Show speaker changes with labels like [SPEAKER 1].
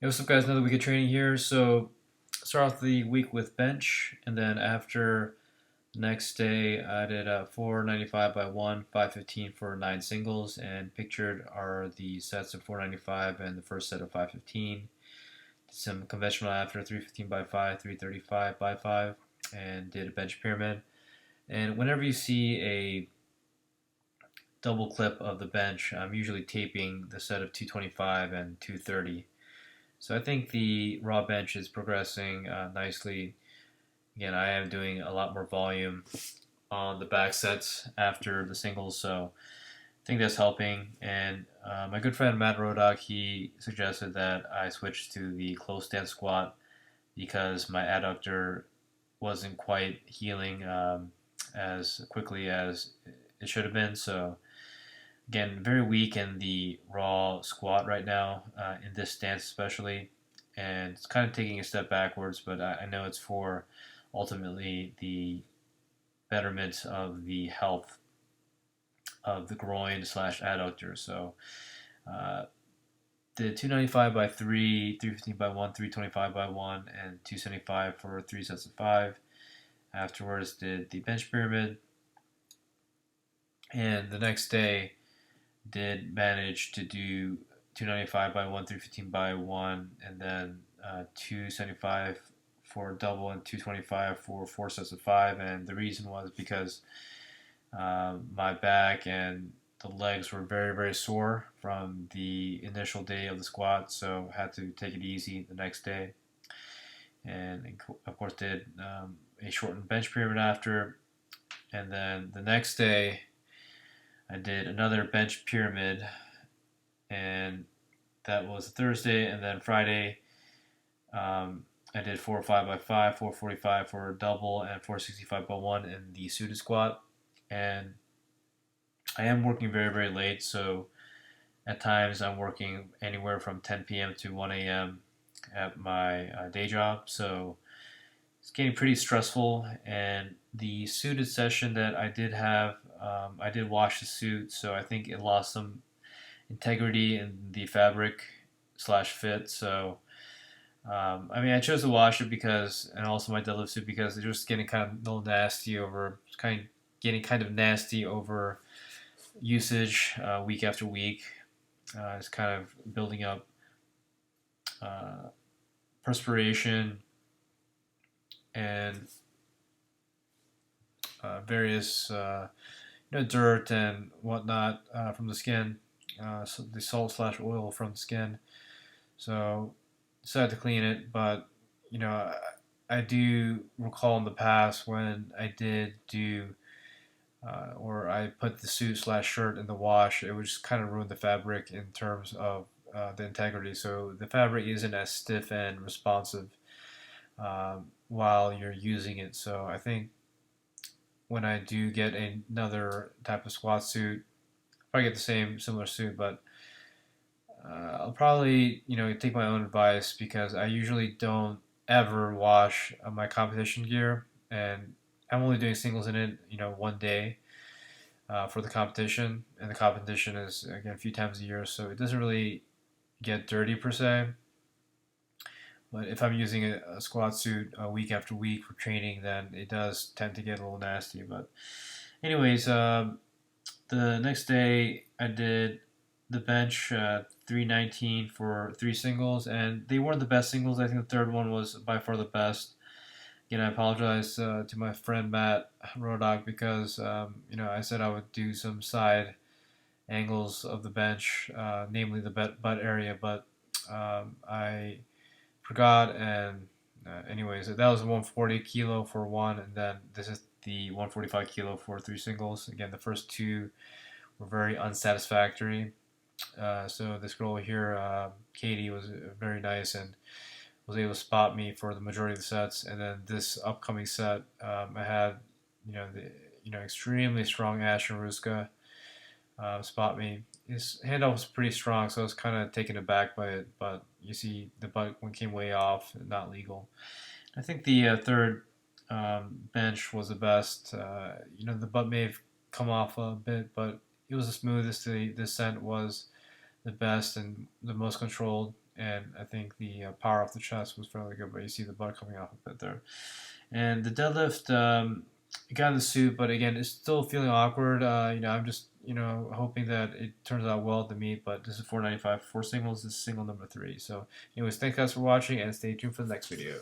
[SPEAKER 1] Hey, what's up, guys? Another week of training here. So, start off the week with bench, and then after next day, I did 495 by 1, 515 for 9 singles, and pictured are the sets of 495 and the first set of 515. Did some conventional after 315 by 5, 335 by 5, and did a bench pyramid. And whenever you see a double clip of the bench, I'm usually taping the set of 225 and 230. So I think the raw bench is progressing nicely. Again, I am doing a lot more volume on the back sets after the singles, so I think that's helping. And my good friend Matt Rodock, he suggested that I switch to the close stance squat because my adductor wasn't quite healing as quickly as it should have been. So again, very weak in the raw squat right now, in this stance especially, and it's kind of taking a step backwards, but I know it's for ultimately the betterment of the health of the groin slash adductor. So uh, the 295 by 3, 315 by 1, 325 by 1, and 275 for 3 sets of 5. Afterwards, did the bench pyramid, and the next day did manage to do 295 by 1, 315 by 1, and then 275 for a double and 225 for 4 sets of 5. And the reason was because my back and the legs were very, very sore from the initial day of the squat, so had to take it easy the next day. And of course, did a shortened bench pyramid after. And then the next day, I did another bench pyramid, and that was Thursday. And then Friday, I did 405 by 5, 445 for a double, and 465 by 1 in the suited squat. And I am working very, very late, so at times I'm working anywhere from 10 p.m. to 1 a.m. at my day job. So it's getting pretty stressful. And the suited session that I did have, I did wash the suit, so I think it lost some integrity in the fabric slash fit. So I mean, I chose to wash it because, and also my deadlift suit because it was getting kind of a little nasty over, getting kind of nasty over usage week after week. It's kind of building up uh, perspiration and various dirt and whatnot from the skin, so the salt slash oil from the skin. So decided to clean it, but you know I do recall in the past when I did do or I put the suit slash shirt in the wash, it would just kind of ruin the fabric in terms of the integrity. So the fabric isn't as stiff and responsive while you're using it. So I think when I do get another type of squat suit, I get the same similar suit, but I'll probably take my own advice because I usually don't ever wash my competition gear, and I'm only doing singles in it, one day for the competition, and the competition is again a few times a year, so it doesn't really get dirty per se. But if I'm using a squat suit week after week for training, then it does tend to get a little nasty. But anyways, the next day I did the bench 319 for 3 singles, and they weren't the best singles. I think the third one was by far the best. Again, I apologize to my friend Matt Rodock because I said I would do some side angles of the bench, namely the butt area, but I forgot. And anyways, that was 140 kilo for one, and then this is the 145 kilo for 3 singles. Again, the first two were very unsatisfactory. So this girl here, Katie, was very nice and was able to spot me for the majority of the sets. And then this upcoming set, I had the extremely strong Ashton Ruska spot me. His handoff was pretty strong, so I was kind of taken aback by it. But you see, the butt one came way off, not legal. I think the third bench was the best. The butt may have come off a bit, but it was the smoothest. The descent was the best and the most controlled, and I think the power off the chest was fairly good, but you see the butt coming off a bit there. And the deadlift, it got in the suit, but again, it's still feeling awkward. I'm just hoping that it turns out well at the meet. But this is 495 for singles. This is single number 3. So, anyways, thanks guys for watching, and stay tuned for the next video.